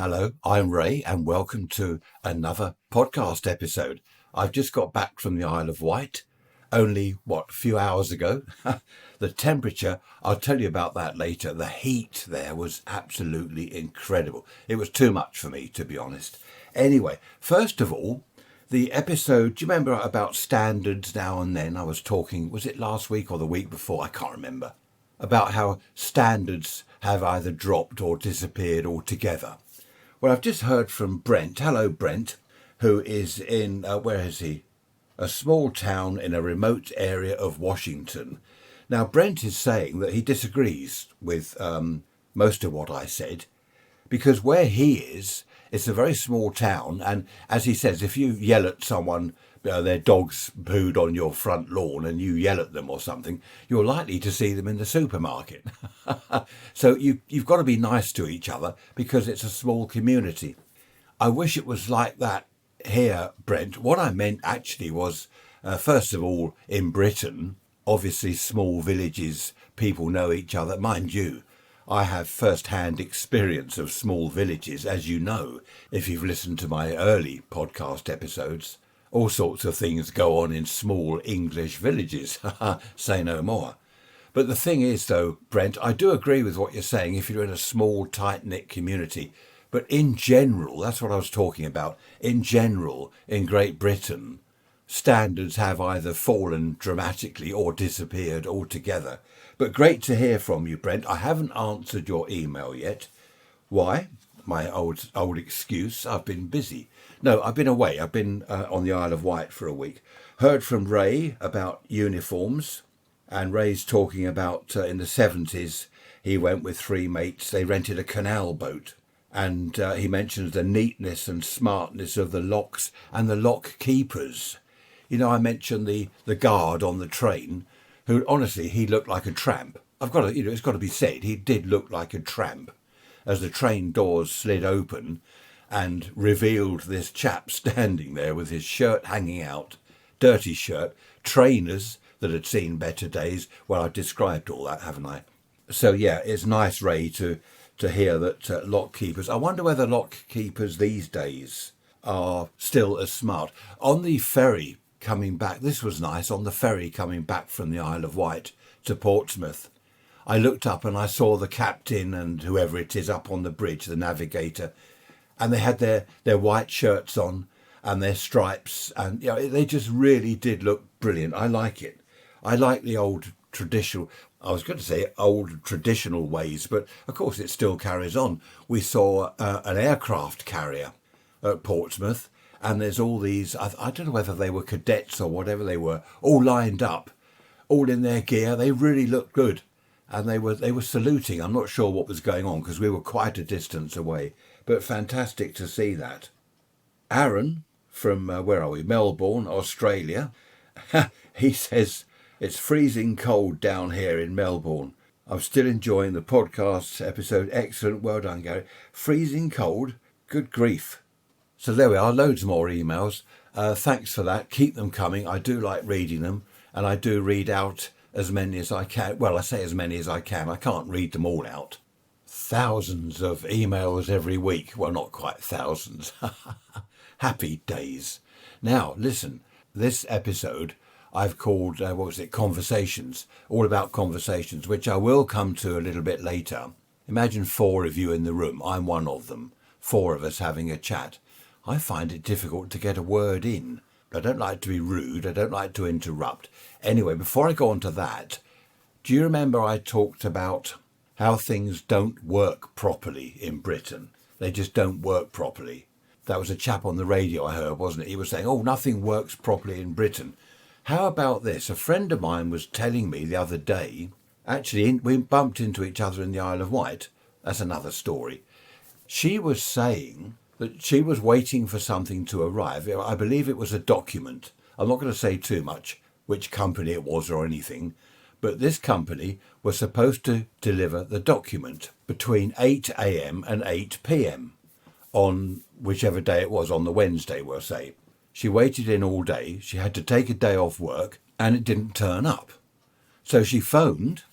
Hello, I'm Ray and welcome to another podcast episode. I've just got back from the Isle of Wight, only, a few hours ago. The temperature, I'll tell you about that later. The heat there was absolutely incredible. It was too much for me, to be honest. Anyway, first of all, the episode, do you remember about standards now and then? I was talking, was it last week or the week before? I can't remember. About how standards have either dropped or disappeared altogether. Well, I've just heard from Brent. Hello, Brent, who is in, where is he? A small town in a remote area of Washington. Now, Brent is saying that he disagrees with most of what I said, because where he is, it's a very small town. And as he says, if you yell at someone, their dog's pooed on your front lawn and you yell at them or something, you're likely to see them in the supermarket. So you've got to be nice to each other because it's a small community. I wish it was like that here, Brent. What I meant actually was, first of all, in Britain, obviously small villages, people know each other. Mind you, I have first-hand experience of small villages, as you know, if you've listened to my early podcast episodes. All sorts of things go on in small English villages, say no more. But the thing is, though, Brent, I do agree with what you're saying if you're in a small, tight-knit community. But in general, that's what I was talking about, in general, in Great Britain, standards have either fallen dramatically or disappeared altogether. But great to hear from you, Brent. I haven't answered your email yet. Why? My old excuse, I've been busy. No, I've been away. I've been on the Isle of Wight for a week. Heard from Ray about uniforms, and Ray's talking about in the 70s, he went with three mates. They rented a canal boat, and he mentions the neatness and smartness of the locks and the lock keepers. You know, I mentioned the guard on the train, who honestly, he looked like a tramp. It's got to be said, he did look like a tramp. As the train doors slid open and revealed this chap standing there with his shirt hanging out, dirty shirt, trainers that had seen better days. Well, I've described all that, haven't I? So, yeah, it's nice, Ray, to hear that lock keepers. I wonder whether lock keepers these days are still as smart. On the ferry coming back, this was nice, on the ferry coming back from the Isle of Wight to Portsmouth, I looked up and I saw the captain and whoever it is up on the bridge, the navigator, and they had their white shirts on and their stripes, and they just really did look brilliant. I like it. I like the old traditional ways, but of course it still carries on. We saw an aircraft carrier at Portsmouth, and there's all these, I don't know whether they were cadets or whatever they were, all lined up, all in their gear. They really looked good. And they were saluting. I'm not sure what was going on because we were quite a distance away. But fantastic to see that. Aaron from, where are we? Melbourne, Australia. He says, it's freezing cold down here in Melbourne. I'm still enjoying the podcast episode. Excellent. Well done, Gary. Freezing cold? Good grief. So there we are. Loads more emails. Thanks for that. Keep them coming. I do like reading them. And I do read out as many as I can. Well, I say as many as I can. I can't read them all out. Thousands of emails every week. Well, not quite thousands. Happy days. Now, listen, this episode I've called, Conversations, all about conversations, which I will come to a little bit later. Imagine 4 of you in the room. I'm one of them. 4 of us having a chat. I find it difficult to get a word in. I don't like to be rude. I don't like to interrupt. Anyway, before I go on to that, do you remember I talked about how things don't work properly in Britain? They just don't work properly. That was a chap on the radio I heard, wasn't it? He was saying, nothing works properly in Britain. How about this? A friend of mine was telling me the other day, actually, we bumped into each other in the Isle of Wight. That's another story. She was saying that she was waiting for something to arrive. I believe it was a document. I'm not going to say too much which company it was or anything, but this company was supposed to deliver the document between 8 a.m. and 8 p.m. on whichever day it was, on the Wednesday, we'll say. She waited in all day. She had to take a day off work and it didn't turn up. So she phoned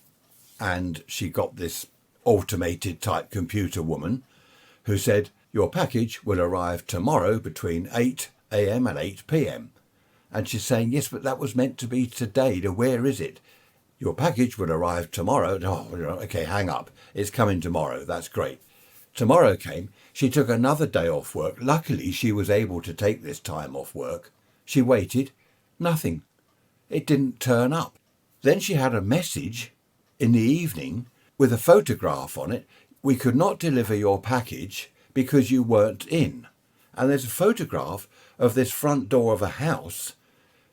and she got this automated type computer woman who said, your package will arrive tomorrow between 8 a.m. and 8 p.m. And she's saying, yes, but that was meant to be today. Where is it? Your package will arrive tomorrow. Oh, okay, hang up. It's coming tomorrow. That's great. Tomorrow came. She took another day off work. Luckily, she was able to take this time off work. She waited. Nothing. It didn't turn up. Then she had a message in the evening with a photograph on it. We could not deliver your package because you weren't in. And there's a photograph of this front door of a house.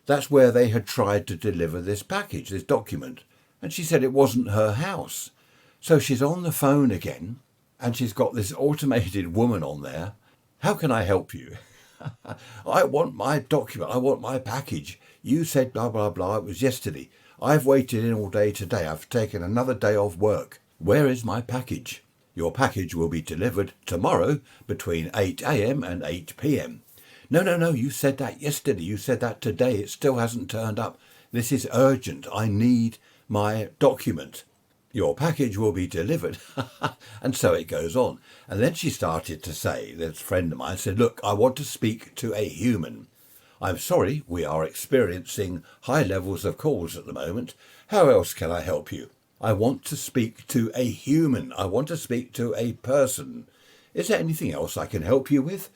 That's where they had tried to deliver this package, this document. And she said it wasn't her house. So she's on the phone again, and she's got this automated woman on there. How can I help you? I want my document. I want my package. You said blah, blah, blah. It was yesterday. I've waited in all day today. I've taken another day off work. Where is my package? Your package will be delivered tomorrow between 8 a.m. and 8 p.m. No, you said that yesterday. You said that today. It still hasn't turned up. This is urgent. I need my document. Your package will be delivered. And so it goes on. And then she started to say, this friend of mine said, look, I want to speak to a human. I'm sorry, we are experiencing high levels of calls at the moment. How else can I help you? I want to speak to a human. I want to speak to a person. Is there anything else I can help you with?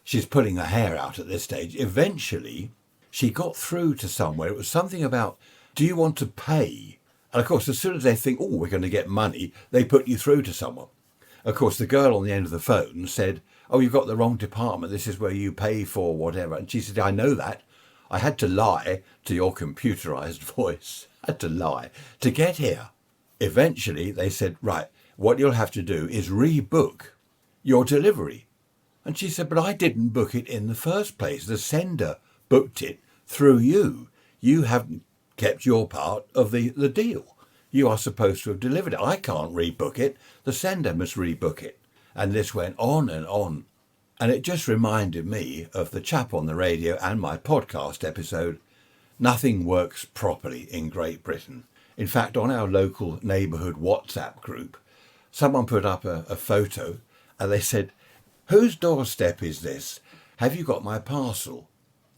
She's pulling her hair out at this stage. Eventually, she got through to somewhere. It was something about, do you want to pay? And of course, as soon as they think, oh, we're going to get money, they put you through to someone. Of course, the girl on the end of the phone said, oh, you've got the wrong department. This is where you pay for whatever. And she said, I know that. I had to lie to your computerized voice. I had to lie to get here. Eventually, they said, right, what you'll have to do is rebook your delivery. And she said, but I didn't book it in the first place. The sender booked it through you. You haven't kept your part of the deal. You are supposed to have delivered it. I can't rebook it. The sender must rebook it. And this went on and on. And it just reminded me of the chap on the radio and my podcast episode, Nothing Works Properly in Great Britain. In fact, on our local neighbourhood WhatsApp group, someone put up a photo and they said, whose doorstep is this? Have you got my parcel?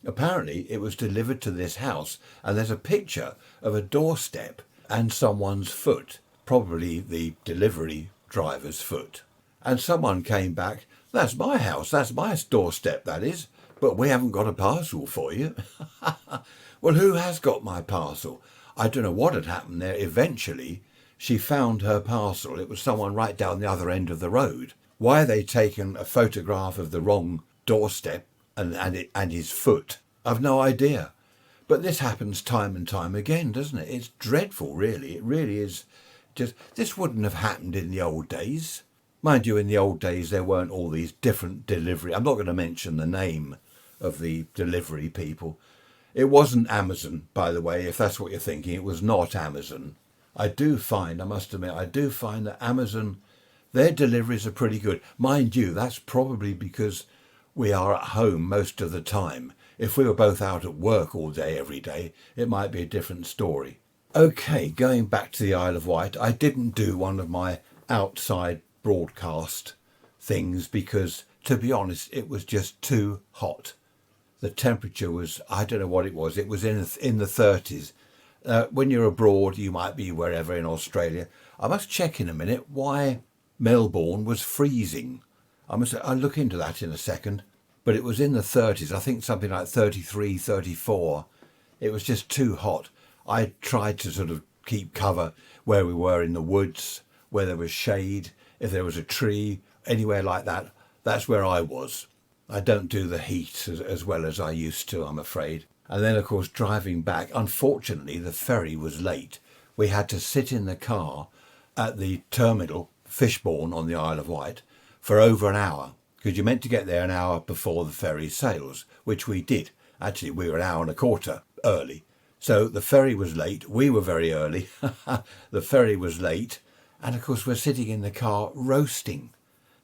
Apparently it was delivered to this house, and there's a picture of a doorstep and someone's foot, probably the delivery driver's foot. And someone came back, that's my house, that's my doorstep, that is, but we haven't got a parcel for you. Well, who has got my parcel? I don't know what had happened there. Eventually, she found her parcel. It was someone right down the other end of the road. Why they taken a photograph of the wrong doorstep and his foot, I've no idea. But this happens time and time again, doesn't it? It's dreadful, really. It really is. Just this wouldn't have happened in the old days. Mind you, in the old days, there weren't all these different delivery. I'm not going to mention the name of the delivery people. It wasn't Amazon, by the way, if that's what you're thinking. It was not Amazon. I must admit, that Amazon, their deliveries are pretty good. Mind you, that's probably because we are at home most of the time. If we were both out at work all day, every day, it might be a different story. Okay, going back to the Isle of Wight, I didn't do one of my outside broadcast things because, to be honest, it was just too hot. The temperature was, I don't know what it was in the 30s. When you're abroad, you might be wherever in Australia. I must check in a minute why Melbourne was freezing. I'll look into that in a second. But it was in the 30s, I think something like 33, 34. It was just too hot. I tried to sort of keep cover where we were in the woods, where there was shade, if there was a tree, anywhere like that. That's where I was. I don't do the heat as well as I used to, I'm afraid. And then, of course, driving back, unfortunately, the ferry was late. We had to sit in the car at the terminal, Fishbourne on the Isle of Wight, for over an hour, because you're meant to get there an hour before the ferry sails, which we did. Actually, we were an hour and a quarter early. So the ferry was late. We were very early. The ferry was late. And, of course, we're sitting in the car roasting.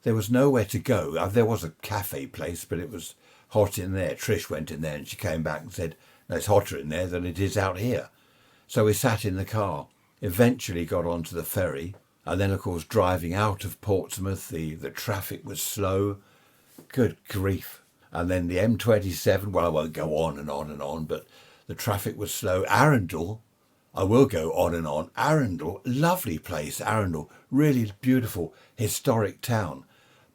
There was nowhere to go. There was a cafe place, but it was hot in there. Trish went in there and she came back and said, no, it's hotter in there than it is out here. So we sat in the car, eventually got onto the ferry, And then, of course, driving out of Portsmouth, the traffic was slow. Good grief. And then the M27, well, I won't go on and on and on, but the traffic was slow. Arundel, I will go on and on. Arundel, lovely place, Arundel, really beautiful, historic town.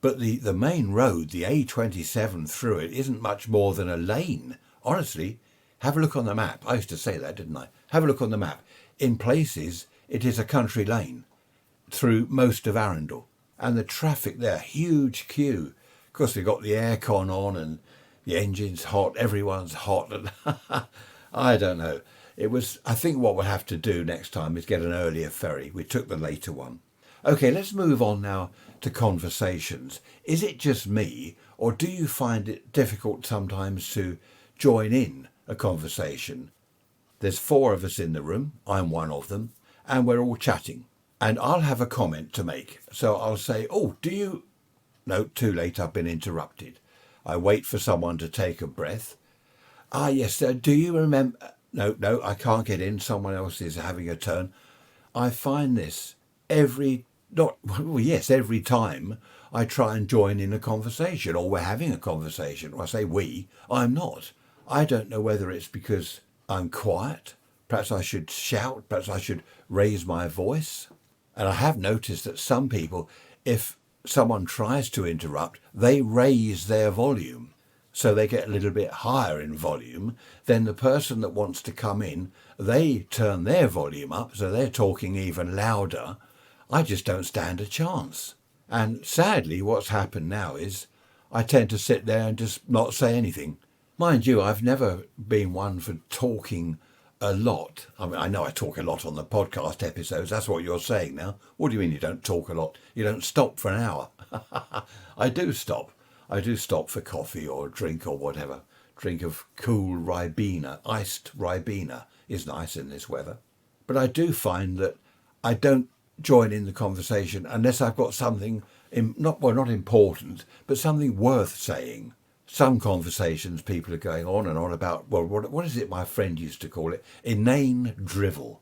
But the main road, the A27 through it, isn't much more than a lane. Honestly, have a look on the map. I used to say that, didn't I? Have a look on the map. In places, it is a country lane through most of Arundel. And the traffic there, huge queue. Of course, we've got the aircon on and the engine's hot, everyone's hot. And I don't know. I think what we'll have to do next time is get an earlier ferry. We took the later one. Okay, let's move on now to conversations. Is it just me, or do you find it difficult sometimes to join in a conversation? There's 4 of us in the room, I'm one of them, and we're all chatting. And I'll have a comment to make. So I'll say, oh, do you... No, too late, I've been interrupted. I wait for someone to take a breath. Ah, yes, do you remember... No, I can't get in. Someone else is having a turn. I find this every time I try and join in a conversation, or we're having a conversation. Or I say we, I'm not. I don't know whether it's because I'm quiet. Perhaps I should shout. Perhaps I should raise my voice. And I have noticed that some people, if someone tries to interrupt, they raise their volume. So they get a little bit higher in volume. Then the person that wants to come in, they turn their volume up, so they're talking even louder. I just don't stand a chance. And sadly, what's happened now is I tend to sit there and just not say anything. Mind you, I've never been one for talking a lot. I mean, I know I talk a lot on the podcast episodes. That's what you're saying now. What do you mean you don't talk a lot? You don't stop for an hour. I do stop. I do stop for coffee or drink or whatever. Drink of cool Ribena. Iced Ribena is nice in this weather. But I do find that I don't join in the conversation unless I've got something, not important, but something worth saying. Some conversations people are going on and on about, well, what is it my friend used to call it? Inane drivel.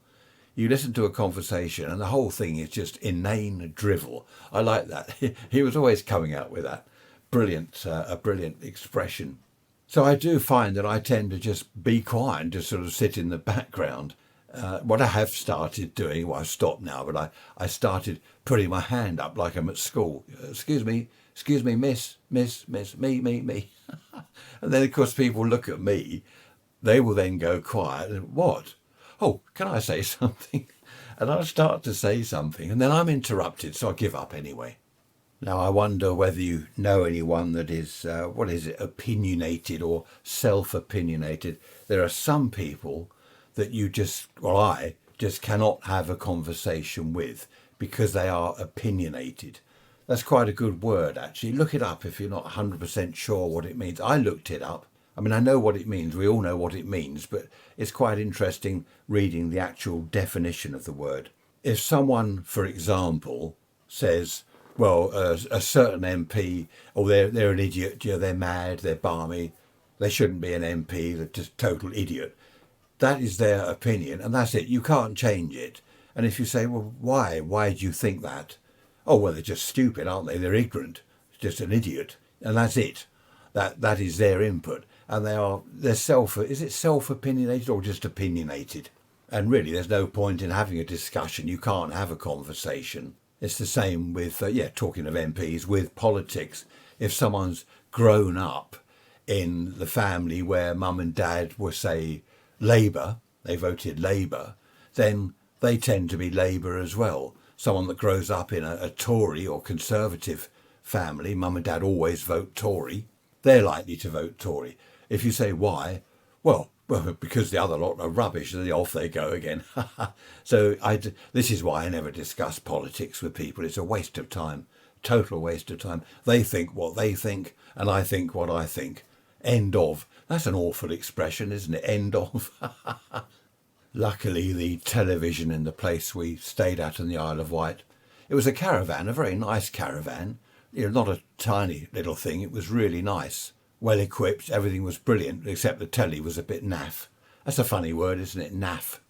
You listen to a conversation and the whole thing is just inane drivel. I like that. He was always coming out with that. Brilliant, a brilliant expression. So I do find that I tend to just be quiet and just sort of sit in the background. What I have started doing, well, I've stopped now, but I started putting my hand up like I'm at school. Excuse me, miss, me. And then, of course, people look at me. They will then go quiet. And what? Oh, can I say something? And I'll start to say something, and then I'm interrupted, so I give up anyway. Now, I wonder whether you know anyone that is, opinionated or self-opinionated. There are some people that I just cannot have a conversation with because they are opinionated. That's quite a good word, actually. Look it up if you're not 100% sure what it means. I looked it up. I mean, I know what it means. We all know what it means, but it's quite interesting reading the actual definition of the word. If someone, for example, says, well, a certain MP, or they're an idiot, they're mad, they're balmy, they shouldn't be an MP, they're just total idiot. That is their opinion, and that's it. You can't change it. And if you say, well, why? Why do you think that? Oh, well, they're just stupid, aren't they? They're ignorant, just an idiot, and that's it. That is their input, and they're self-opinionated or just opinionated? And really, there's no point in having a discussion. You can't have a conversation. It's the same with, talking of MPs, with politics. If someone's grown up in the family where mum and dad were, say, Labour, they voted Labour, then they tend to be Labour as well. Someone that grows up in a Tory or Conservative family, mum and dad always vote Tory, they're likely to vote Tory. If you say why, well, because the other lot are rubbish, and off they go again. So this is why I never discuss politics with people. It's a waste of time, total waste of time. They think what they think, and I think what I think. End of. That's an awful expression, isn't it? End of. Luckily, the television in the place we stayed at in the Isle of Wight, it was a caravan, a very nice caravan. Not a tiny little thing. It was really nice. Well equipped, everything was brilliant, except the telly was a bit naff. That's a funny word, isn't it? Naff.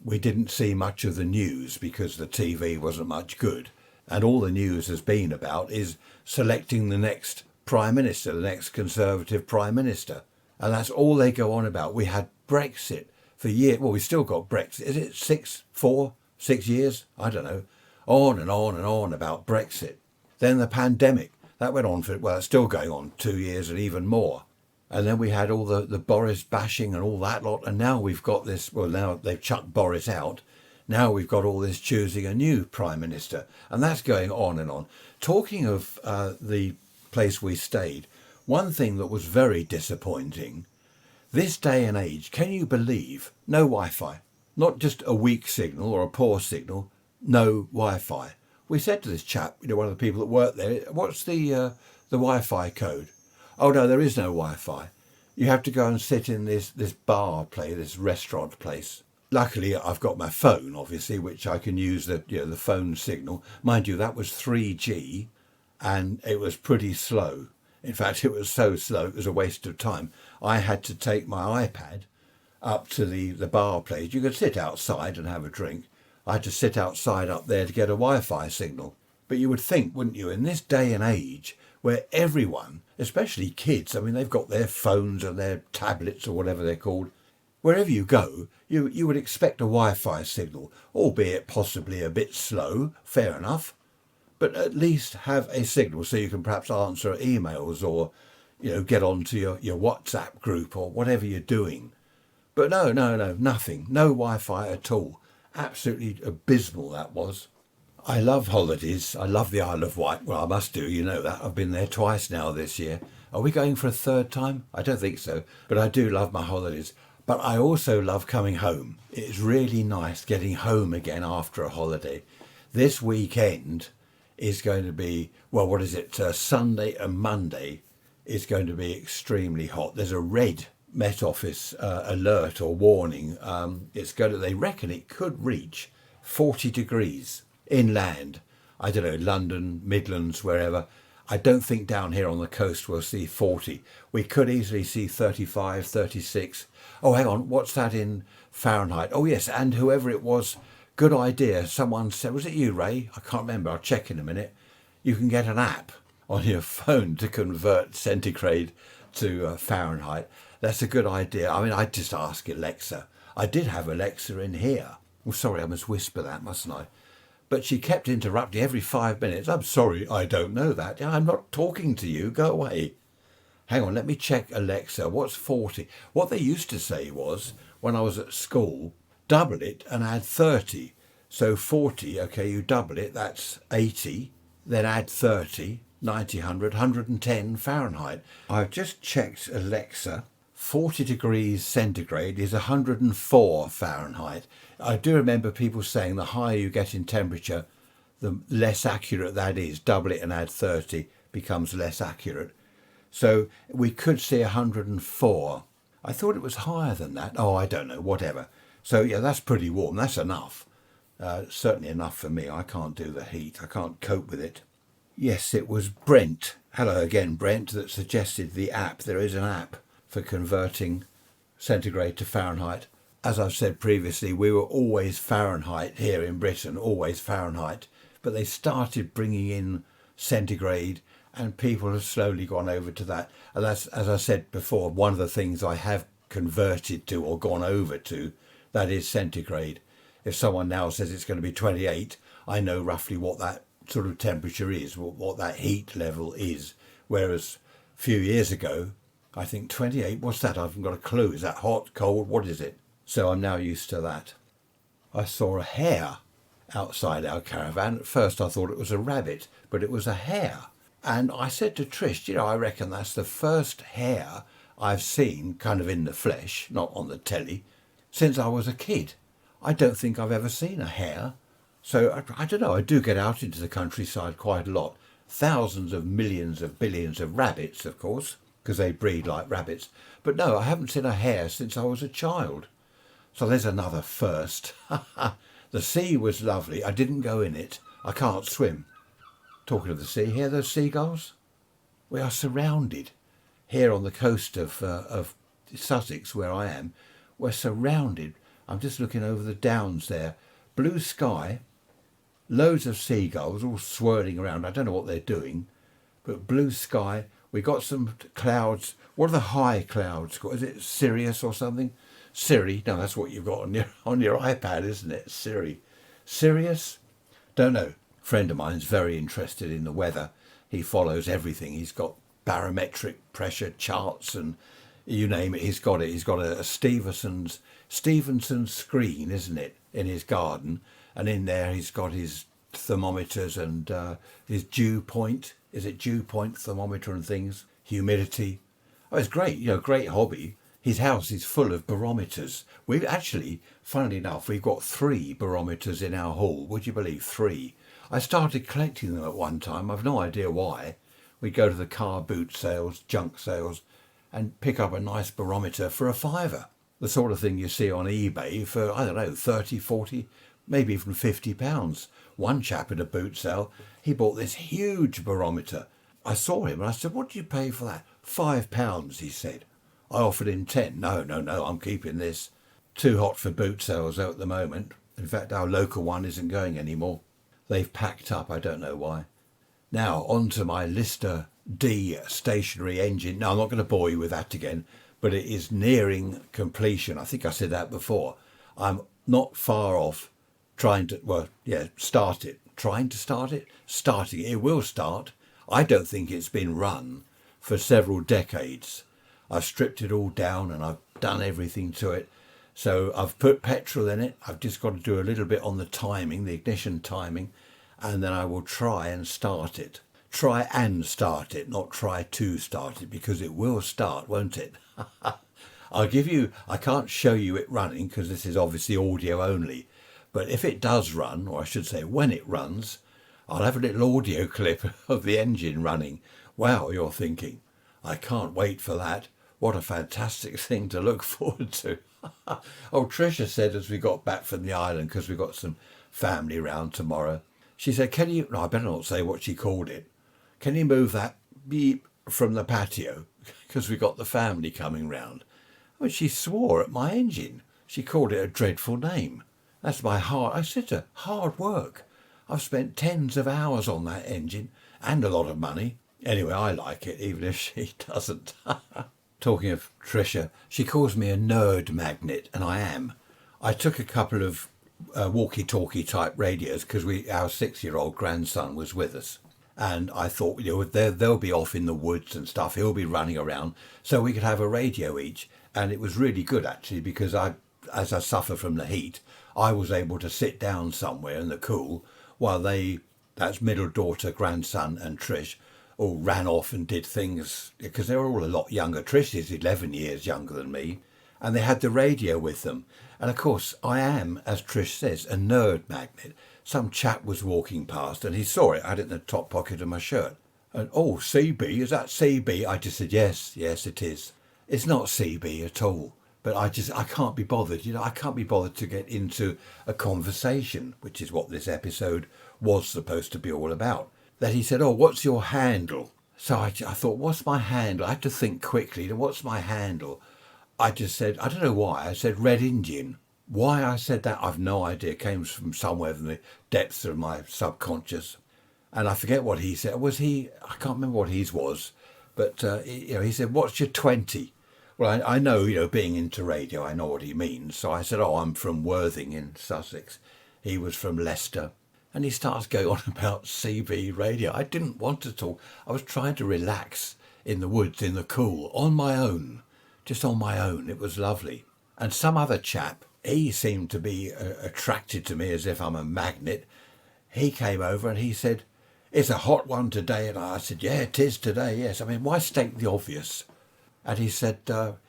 we didn't see much of the news because the TV wasn't much good. And all the news has been about is selecting the next Prime Minister, the next Conservative Prime Minister. And that's all they go on about. We had Brexit for years. Well, we still got Brexit. Is it 6 years? I don't know. On and on and on about Brexit. Then the pandemic. That went on for, well, it's still going on 2 years and even more. And then we had all the Boris bashing and all that lot. And now we've got this, well, now they've chucked Boris out. Now we've got all this choosing a new Prime Minister. And that's going on and on. Talking of the place we stayed, one thing that was very disappointing, this day and age, can you believe, no Wi-Fi? Not just a weak signal or a poor signal, no Wi-Fi. We said to this chap, one of the people that worked there, what's the Wi-Fi code? Oh no, there is no Wi-Fi. You have to go and sit in this bar place, this restaurant place. Luckily, I've got my phone, obviously, which I can use the phone signal. Mind you, that was 3G, and it was pretty slow. In fact, it was so slow, it was a waste of time. I had to take my iPad up to the bar place. You could sit outside and have a drink. I had to sit outside up there to get a Wi-Fi signal. But you would think, wouldn't you, in this day and age, where everyone, especially kids, I mean, they've got their phones and their tablets or whatever they're called. Wherever you go, you would expect a Wi-Fi signal, albeit possibly a bit slow, fair enough. But at least have a signal so you can perhaps answer emails or, get onto your WhatsApp group or whatever you're doing. But no, nothing. No Wi-Fi at all. Absolutely abysmal that was. I love holidays. I love the Isle of Wight. Well, I must do, you know that. I've been there twice now this year. Are we going for a third time? I don't think so. But I do love my holidays. But I also love coming home. It's really nice getting home again after a holiday. This weekend is going to be, well, what is it? Sunday and Monday is going to be extremely hot. There's a red Met Office alert or warning. They reckon it could reach 40 degrees inland. I don't know, London, Midlands, wherever. I don't think down here on the coast we'll see 40. We could easily see 35, 36. Oh, hang on, what's that in Fahrenheit? Oh, yes, and whoever it was, good idea. Someone said, was it you, Ray? I can't remember. I'll check in a minute. You can get an app on your phone to convert centigrade to Fahrenheit. That's a good idea. I mean, I'd just ask Alexa. I did have Alexa in here. Oh, sorry, I must whisper that, mustn't I? But she kept interrupting every 5 minutes. I'm sorry, I don't know that. I'm not talking to you. Go away. Hang on, let me check Alexa. What's 40? What they used to say was, when I was at school, double it and add 30. So 40, okay, you double it, that's 80. Then add 30, 90, 100, 110 Fahrenheit. I've just checked Alexa. 40 degrees centigrade is 104 Fahrenheit. I do remember people saying the higher you get in temperature, the less accurate that is. Double it and add 30 becomes less accurate. So we could see 104. I thought it was higher than that. Oh, I don't know, whatever. So yeah, that's pretty warm. That's enough. Certainly enough for me. I can't do the heat. I can't cope with it. Yes, it was Brent. Hello again, Brent, that suggested the app. There is an app for converting centigrade to Fahrenheit. As I've said previously, we were always Fahrenheit here in Britain, always Fahrenheit. But they started bringing in centigrade and people have slowly gone over to that. And that's, as I said before, one of the things I have converted to or gone over to, that is centigrade. If someone now says it's going to be 28, I know roughly what that sort of temperature is, what that heat level is. Whereas a few years ago, I think 28, what's that? I haven't got a clue. Is that hot, cold? What is it? So I'm now used to that. I saw a hare outside our caravan. At first I thought it was a rabbit, but it was a hare. And I said to Trish, I reckon that's the first hare I've seen kind of in the flesh, not on the telly, since I was a kid. I don't think I've ever seen a hare. So I don't know, I do get out into the countryside quite a lot. Thousands of millions of billions of rabbits, of course, because they breed like rabbits. But no, I haven't seen a hare since I was a child. So there's another first. The sea was lovely. I didn't go in it. I can't swim. Talking of the sea, hear those seagulls? We are surrounded. Here on the coast of Sussex, where I am, we're surrounded I'm just looking over the downs there. Blue sky, loads of seagulls all swirling around. I don't know what they're doing, but blue sky. We got some clouds. What are the high clouds called? Is it Sirius or something? Siri? No, that's what you've got on your iPad, isn't it? Sirius? Don't know. A friend of mine's very interested in the weather. He follows everything. He's got barometric pressure charts and you name it. He's got it. He's got a Stevenson screen, isn't it, in his garden, and in there he's got his thermometers and his dew point. Is it dew point thermometer and things? Humidity. Oh, it's great. Great hobby. His house is full of barometers. We've actually, funnily enough, we've got 3 barometers in our hall. Would you believe 3? I started collecting them at one time. I've no idea why. We'd go to the car boot sales, junk sales, and pick up a nice barometer for a £5. The sort of thing you see on eBay for, I don't know, 30, 40, maybe even £50. One chap at a boot sale, he bought this huge barometer. I saw him and I said, "What do you pay for that?" £5, he said. I offered him 10. No, I'm keeping this. Too hot for boot sales though at the moment. In fact, our local one isn't going anymore. They've packed up, I don't know why. Now, on to my Lister D stationary engine. Now, I'm not going to bore you with that again, but it is nearing completion. I think I said that before. I'm not far off starting it. It will start. I don't think it's been run for several decades. I've stripped it all down and I've done everything to it. So I've put petrol in it. I've just got to do a little bit on the timing, the ignition timing, and then I will try and start it. Try and start it, not try to start it, because it will start, won't it? I can't show you it running because this is obviously audio only. But if it does run, or I should say when it runs, I'll have a little audio clip of the engine running. Wow, you're thinking, I can't wait for that. What a fantastic thing to look forward to. Oh, Tricia said as we got back from the island, because we got some family round tomorrow, she said, I better not say what she called it. Can you move that beep from the patio? Because we got the family coming round. I mean, she swore at my engine. She called it a dreadful name. That's I said to her, hard work. I've spent tens of hours on that engine and a lot of money. Anyway, I like it, even if she doesn't. Talking of Tricia, she calls me a nerd magnet, and I am. I took a couple of walkie-talkie type radios because our 6-year-old grandson was with us. And I thought, they'll be off in the woods and stuff. He'll be running around. So we could have a radio each. And it was really good, actually, because as I suffer from the heat, I was able to sit down somewhere in the cool while that's middle daughter, grandson and Trish, all ran off and did things, because they were all a lot younger. Trish is 11 years younger than me. And they had the radio with them. And of course, I am, as Trish says, a nerd magnet. Some chap was walking past and he saw it. I had it in the top pocket of my shirt. And, "Oh, CB, is that CB?" I just said, yes, it is. It's not CB at all. But I can't be bothered. I can't be bothered to get into a conversation, which is what this episode was supposed to be all about. That he said, "Oh, what's your handle?" So I thought, what's my handle? I had to think quickly. What's my handle? I just said, I don't know why, I said Red Indian. Why I said that, I've no idea. It came from somewhere in the depths of my subconscious. And I forget what he said. I can't remember what his was. But, he said, "What's your 20? Well, I know, being into radio, I know what he means. So I said, "Oh, I'm from Worthing in Sussex." He was from Leicester. And he starts going on about CB radio. I didn't want to talk. I was trying to relax in the woods, in the cool, on my own. Just on my own. It was lovely. And some other chap, he seemed to be attracted to me as if I'm a magnet. He came over and he said, "It's a hot one today." And I said, "Yeah, it is today, yes. I mean, why state the obvious?" And he said,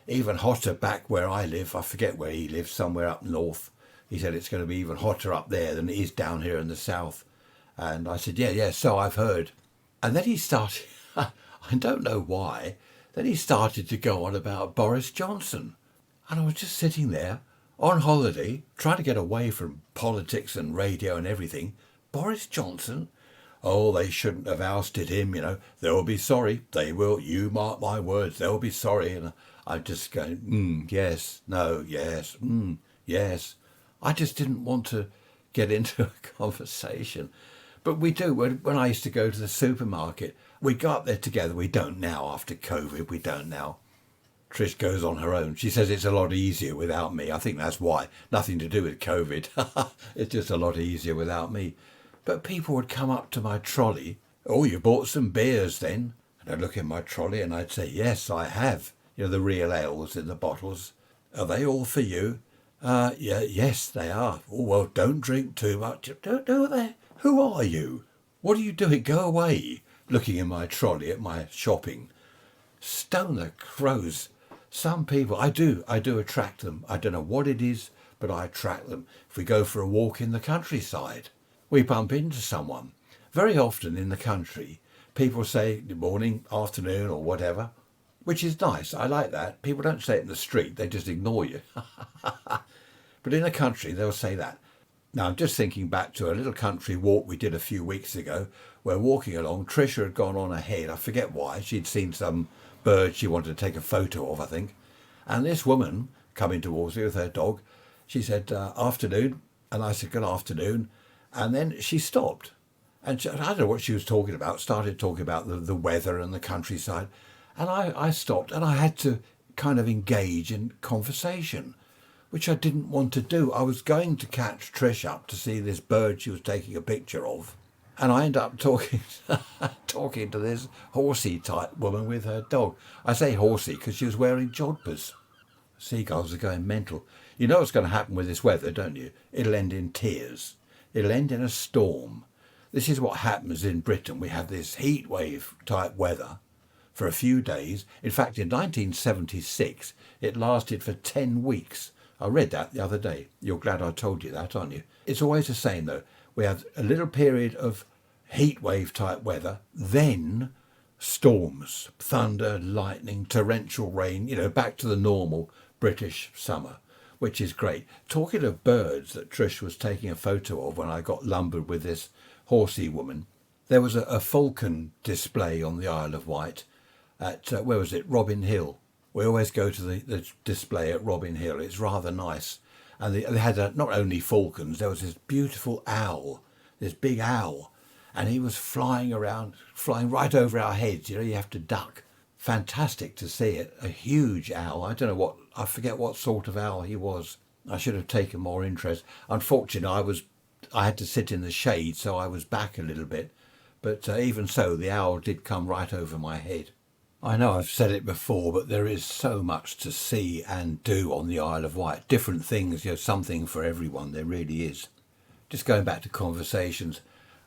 "Even hotter back where I live." I forget where he lives, somewhere up north. He said it's going to be even hotter up there than it is down here in the south. And I said, yeah, so I've heard. And then he started, I don't know why, then he started to go on about Boris Johnson. And I was just sitting there on holiday, trying to get away from politics and radio and everything. Boris Johnson? Oh, they shouldn't have ousted him, They'll be sorry. They will. You mark my words. They'll be sorry. And I'm just going, yes, no, yes, Yes. I just didn't want to get into a conversation. But we do. When I used to go to the supermarket, we go up there together. We don't now after COVID. We don't now. Trish goes on her own. She says it's a lot easier without me. I think that's why. Nothing to do with COVID. It's just a lot easier without me. But people would come up to my trolley. Oh, you bought some beers then? And I'd look in my trolley and I'd say, yes, I have. You know, the real ales in the bottles. Are they all for you? Yeah, yes, they are. Oh, well, don't drink too much. Do they? Who are you? What are you doing? Go away. Looking in my trolley at my shopping. Stoner crows. Some people, I do attract them. I don't know what it is, but I attract them. If we go for a walk in the countryside, we bump into someone. Very often in the country, people say good morning, afternoon, or whatever, which is nice. I like that. People don't say it in the street. They just ignore you. But in the country, they'll say that. Now, I'm just thinking back to a little country walk we did a few weeks ago. We're walking along. Tricia had gone on ahead. I forget why. She'd seen some bird she wanted to take a photo of, I think. And this woman coming towards me with her dog, she said, afternoon. And I said, good afternoon. And then she stopped. And I don't know what she was talking about, started talking about the weather and the countryside. And I stopped and I had to kind of engage in conversation, which I didn't want to do. I was going to catch Trish up to see this bird she was taking a picture of. And I ended up talking to this horsey type woman with her dog. I say horsey because she was wearing jodhpurs. Seagulls are going mental. You know what's going to happen with this weather, don't you? It'll end in tears. It'll end in a storm. This is what happens in Britain. We have this heat wave type weather for a few days. In fact, in 1976, it lasted for 10 weeks. I read that the other day. You're glad I told you that, aren't you? It's always the same, though. We have a little period of heat wave type weather, then storms, thunder, lightning, torrential rain, back to the normal British summer, which is great. Talking of birds that Trish was taking a photo of when I got lumbered with this horsey woman, there was a falcon display on the Isle of Wight at, where was it, Robin Hill. We always go to the display at Robin Hill. It's rather nice. And they had not only falcons, there was this beautiful owl, this big owl. And he was flying around, flying right over our heads. You have to duck. Fantastic to see it. A huge owl. I forget what sort of owl he was. I should have taken more interest. Unfortunately, I had to sit in the shade, so I was back a little bit. But even so, the owl did come right over my head. I know I've said it before, but there is so much to see and do on the Isle of Wight. Different things, something for everyone. There really is. Just going back to conversations,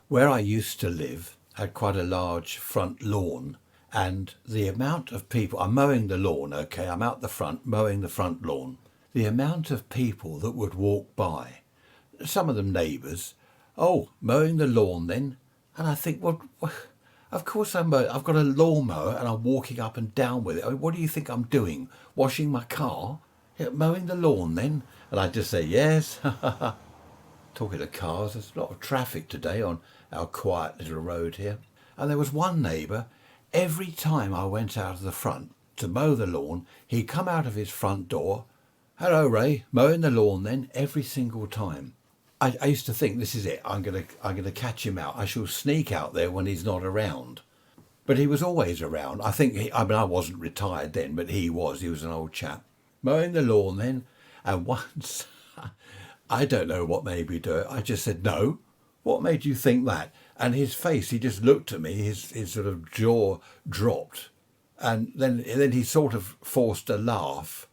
where I used to live had quite a large front lawn, and the amount of people, I'm mowing the lawn, okay, I'm out the front mowing the front lawn. The amount of people that would walk by, some of them neighbours, oh, mowing the lawn then, and I think, well, of course I've got a lawnmower and I'm walking up and down with it. I mean, what do you think I'm doing? Washing my car? Yeah, mowing the lawn then? And I just say, yes. Talking of cars, there's a lot of traffic today on our quiet little road here. And there was one neighbour, every time I went out of the front to mow the lawn, he'd come out of his front door. Hello, Ray, mowing the lawn then, every single time. I used to think, this is it, I'm gonna catch him out. I shall sneak out there when he's not around. But he was always around. I wasn't retired then, but he was an old chap. Mowing the lawn then, and once, I don't know what made me do it, I just said, no, what made you think that? And his face, he just looked at me, his sort of jaw dropped. And then he sort of forced a laugh.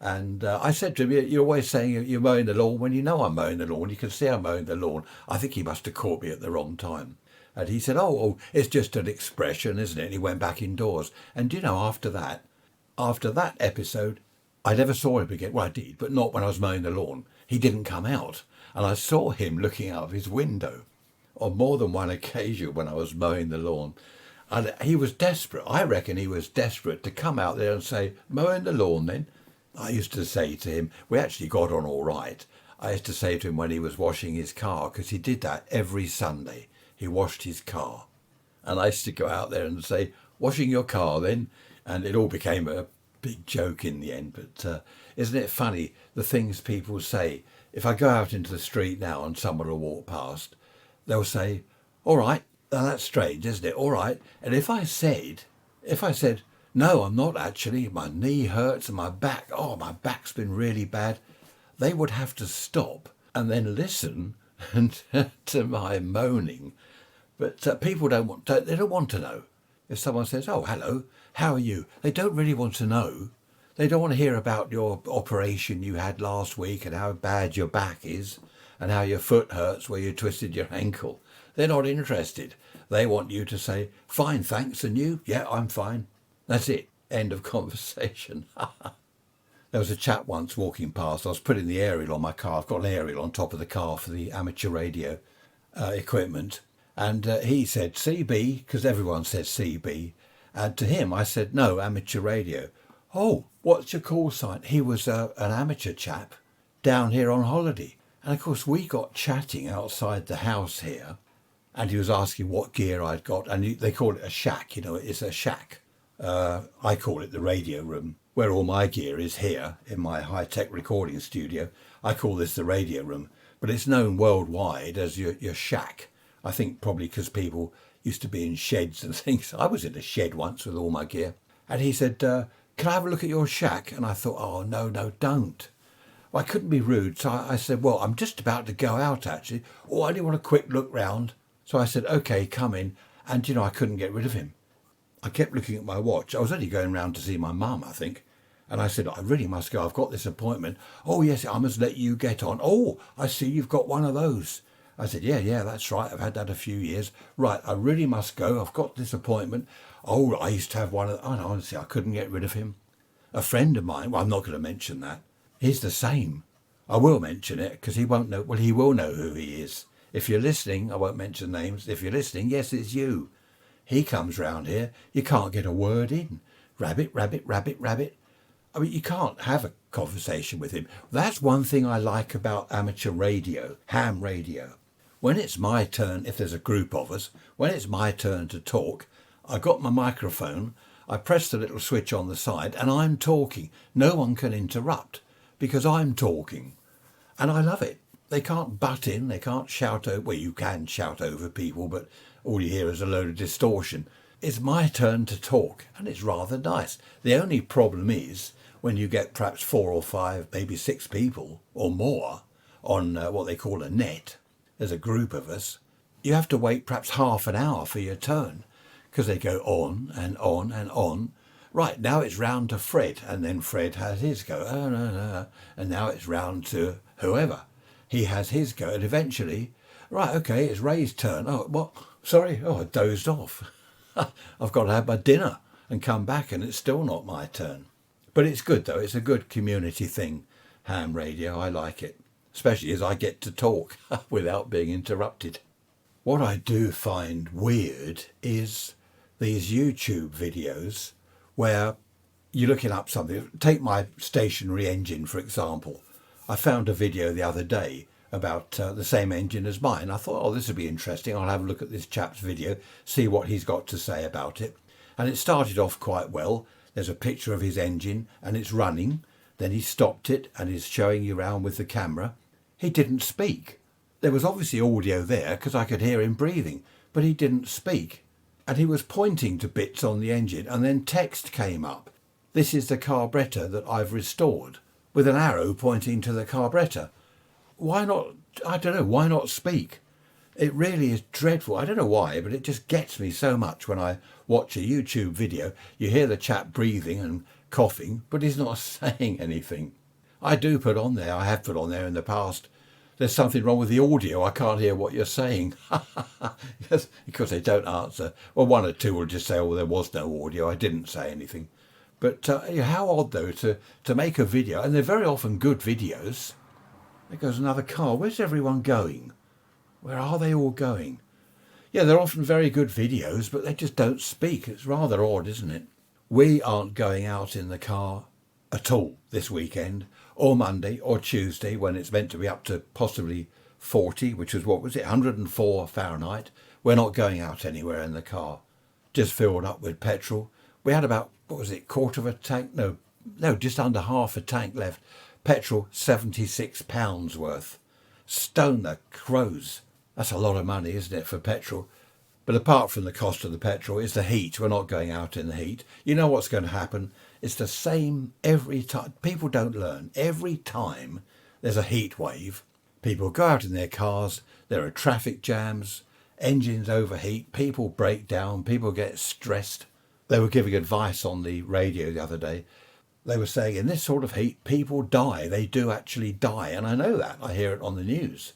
And I said to him, you're always saying you're mowing the lawn when you know I'm mowing the lawn. You can see I'm mowing the lawn. I think he must have caught me at the wrong time. And he said, oh, it's just an expression, isn't it? And he went back indoors. And after that episode, I never saw him again. Well, I did, but not when I was mowing the lawn. He didn't come out. And I saw him looking out of his window on more than one occasion when I was mowing the lawn. And he was desperate. I reckon he was desperate to come out there and say, mowing the lawn then? I used to say to him, we actually got on all right. I used to say to him when he was washing his car, because he did that every Sunday. He washed his car. And I used to go out there and say, washing your car then? And it all became a big joke in the end. But isn't it funny, the things people say? If I go out into the street now and someone will walk past, they'll say, all right, now that's strange, isn't it? All right. And if I said, no, I'm not actually, my knee hurts and my back's been really bad, they would have to stop and then listen and to my moaning. But people they don't want to know. If someone says, oh, hello, how are you? They don't really want to know. They don't want to hear about your operation you had last week and how bad your back is and how your foot hurts where you twisted your ankle. They're not interested. They want you to say, fine, thanks, and you? Yeah, I'm fine. That's it. End of conversation. There was a chap once walking past. I was putting the aerial on my car. I've got an aerial on top of the car for the amateur radio equipment. And he said CB, because everyone says CB. And to him, I said, no, amateur radio. Oh, what's your call sign? He was an amateur chap down here on holiday. And of course, we got chatting outside the house here. And he was asking what gear I'd got. And they call it a shack, it's a shack. I call it the radio room, where all my gear is here in my high-tech recording studio. I call this the radio room, but it's known worldwide as your shack. I think probably because people used to be in sheds and things. I was in a shed once with all my gear. And he said, can I have a look at your shack? And I thought, oh, no, don't. Well, I couldn't be rude. So I said, well, I'm just about to go out, actually. Oh, I only want a quick look round. So I said, OK, come in. And, I couldn't get rid of him. I kept looking at my watch. I was only going round to see my mum, I think. And I said, I really must go. I've got this appointment. Oh, yes, I must let you get on. Oh, I see you've got one of those. I said, yeah, that's right. I've had that a few years. Right, I really must go. I've got this appointment. Oh, I used to have one of... Oh, no, honestly, I couldn't get rid of him. A friend of mine, well, I'm not going to mention that. He's the same. I will mention it because he won't know. Well, he will know who he is. If you're listening, I won't mention names. If you're listening, yes, it's you. He comes round here. You can't get a word in. Rabbit, rabbit, rabbit, rabbit. I mean, you can't have a conversation with him. That's one thing I like about amateur radio, ham radio. When it's my turn, if there's a group of us, when it's my turn to talk, I got my microphone, I press the little switch on the side, and I'm talking. No one can interrupt because I'm talking. And I love it. They can't butt in, they can't shout over. Well, you can shout over people, but all you hear is a load of distortion. It's my turn to talk, and it's rather nice. The only problem is when you get perhaps 4 or 5, maybe 6 people or more on what they call a net. There's a group of us. You have to wait perhaps half an hour for your turn because they go on and on and on. Right, now it's round to Fred, and then Fred has his go. Oh, no. And now it's round to whoever. He has his go, and eventually, right, okay, it's Ray's turn. Oh, what? Sorry, I dozed off. I've got to have my dinner and come back, and it's still not my turn. But it's good, though. It's a good community thing, ham radio. I like it, especially as I get to talk without being interrupted. What I do find weird is these YouTube videos where you're looking up something. Take my stationary engine, for example. I found a video the other day about the same engine as mine. I thought, this would be interesting. I'll have a look at this chap's video, see what he's got to say about it. And it started off quite well. There's a picture of his engine and it's running. Then he stopped it and is showing you around with the camera. He didn't speak. There was obviously audio there because I could hear him breathing, but he didn't speak. And he was pointing to bits on the engine, and then text came up. This is the carburettor that I've restored, with an arrow pointing to the carburettor. Why not, I don't know, why not speak? It really is dreadful. I don't know why, but it just gets me so much when I watch a YouTube video. You hear the chap breathing and coughing, but he's not saying anything. I do put on there, I have put on there in the past, there's something wrong with the audio, I can't hear what you're saying. Yes, because they don't answer. Well, 1 or 2 will just say, there was no audio, I didn't say anything. But how odd, though, to make a video, and they're very often good videos. There goes another car. Where's everyone going? Where are they all going? Yeah, they're often very good videos, but they just don't speak. It's rather odd, isn't it? We aren't going out in the car at all this weekend, or Monday or Tuesday, when it's meant to be up to possibly 40, which was, 104 Fahrenheit. We're not going out anywhere in the car. Just filled up with petrol. We had about, quarter of a tank? No, no, just under half a tank left. Petrol, £76 worth. Stone the crows. That's a lot of money, isn't it, for petrol? But apart from the cost of the petrol, it's the heat. We're not going out in the heat. You know what's going to happen? It's the same every time. People don't learn. Every time there's a heat wave, people go out in their cars, there are traffic jams, engines overheat, people break down, people get stressed. They were giving advice on the radio the other day. They were saying in this sort of heat, people die. They do actually die. And I know that. I hear it on the news.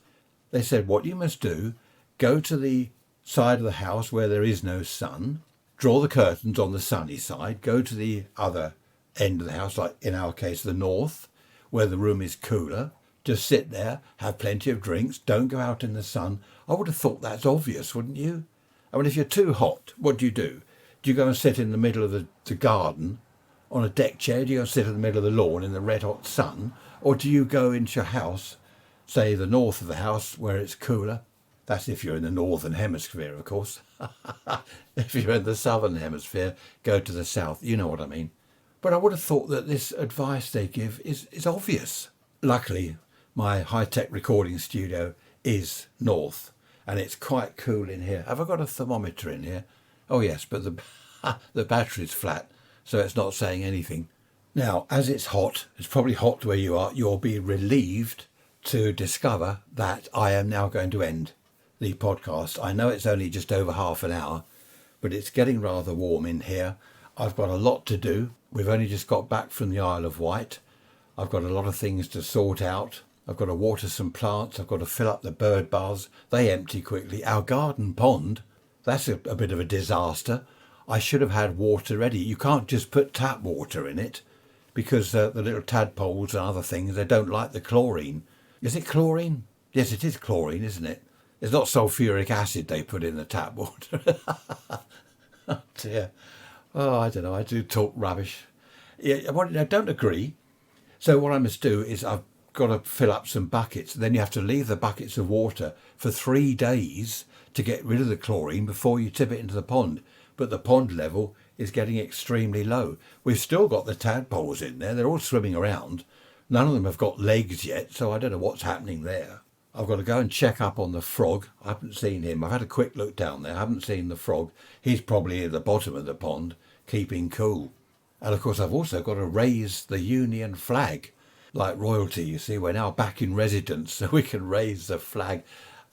They said, what you must do, go to the side of the house where there is no sun, draw the curtains on the sunny side, go to the other end of the house, like in our case, the north, where the room is cooler. Just sit there, have plenty of drinks, don't go out in the sun. I would have thought that's obvious, wouldn't you? I mean, if you're too hot, what do? Do you go and sit in the middle of the garden on a deck chair? Do you go and sit in the middle of the lawn in the red hot sun? Or do you go into your house, say the north of the house where it's cooler? That's if you're in the northern hemisphere, of course. If you're in the southern hemisphere, go to the south. You know what I mean. But I would have thought that this advice they give is obvious. Luckily, my high-tech recording studio is north, and it's quite cool in here. Have I got a thermometer in here? Oh yes, but the battery's flat, so it's not saying anything. Now, as it's hot, it's probably hot where you are, you'll be relieved to discover that I am now going to end the podcast. I know it's only just over half an hour, but it's getting rather warm in here. I've got a lot to do. We've only just got back from the Isle of Wight. I've got a lot of things to sort out. I've got to water some plants. I've got to fill up the bird baths. They empty quickly. Our garden pond, that's a bit of a disaster. I should have had water ready. You can't just put tap water in it because the little tadpoles and other things, they don't like the chlorine. Is it chlorine? Yes, it is chlorine, isn't it? It's not sulfuric acid they put in the tap water. Oh dear. Oh, I don't know. I do talk rubbish. Yeah, I don't agree. So what I must do is I've got to fill up some buckets. Then you have to leave the buckets of water for 3 days to get rid of the chlorine before you tip it into the pond. But the pond level is getting extremely low. We've still got the tadpoles in there. They're all swimming around. None of them have got legs yet, so I don't know what's happening there. I've got to go and check up on the frog. I haven't seen him. I've had a quick look down there. I haven't seen the frog. He's probably at the bottom of the pond, keeping cool. And of course, I've also got to raise the Union flag. Like royalty, you see, we're now back in residence, so we can raise the flag.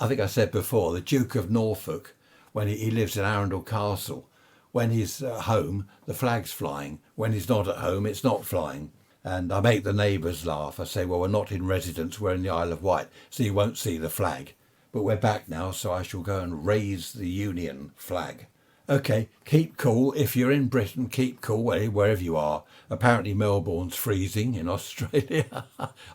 I think I said before, the Duke of Norfolk, when he lives in Arundel Castle, when he's at home, the flag's flying. When he's not at home, it's not flying. And I make the neighbours laugh. I say, well, we're not in residence, we're in the Isle of Wight, so you won't see the flag. But we're back now, so I shall go and raise the Union flag. OK, keep cool. If you're in Britain, keep cool wherever you are. Apparently Melbourne's freezing in Australia.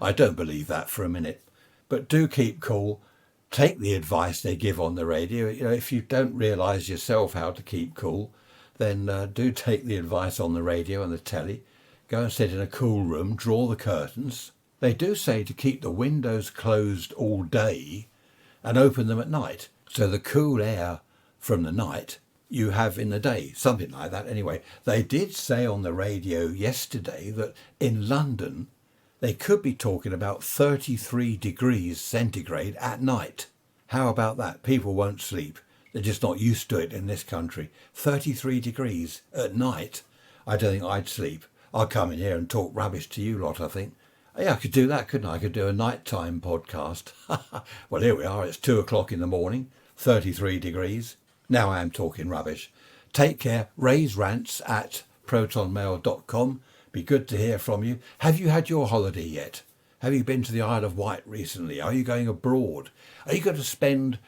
I don't believe that for a minute. But do keep cool. Take the advice they give on the radio. You know, if you don't realise yourself how to keep cool, then do take the advice on the radio and the telly. Go and sit in a cool room, draw the curtains. They do say to keep the windows closed all day and open them at night. So the cool air from the night you have in the day, something like that. Anyway, they did say on the radio yesterday that in London, they could be talking about 33 degrees centigrade at night. How about that? People won't sleep. They're just not used to it in this country. 33 degrees at night. I don't think I'd sleep. I'll come in here and talk rubbish to you lot, I think. Yeah, I could do that, couldn't I? I could do a nighttime podcast. Well, here we are. It's 2 o'clock in the morning, 33 degrees. Now I am talking rubbish. Take care. Raise rants at protonmail.com. Be good to hear from you. Have you had your holiday yet? Have you been to the Isle of Wight recently? Are you going abroad? Are you going to spend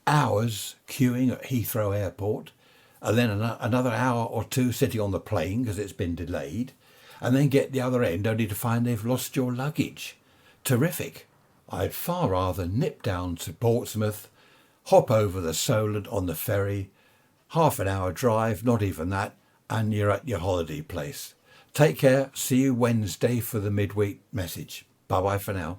hours queuing at Heathrow Airport and then another hour or two sitting on the plane because it's been delayed, and then get the other end only to find they've lost your luggage? Terrific. I'd far rather nip down to Portsmouth, hop over the Solent on the ferry, half an hour drive, not even that, and you're at your holiday place. Take care. See you Wednesday for the midweek message. Bye-bye for now.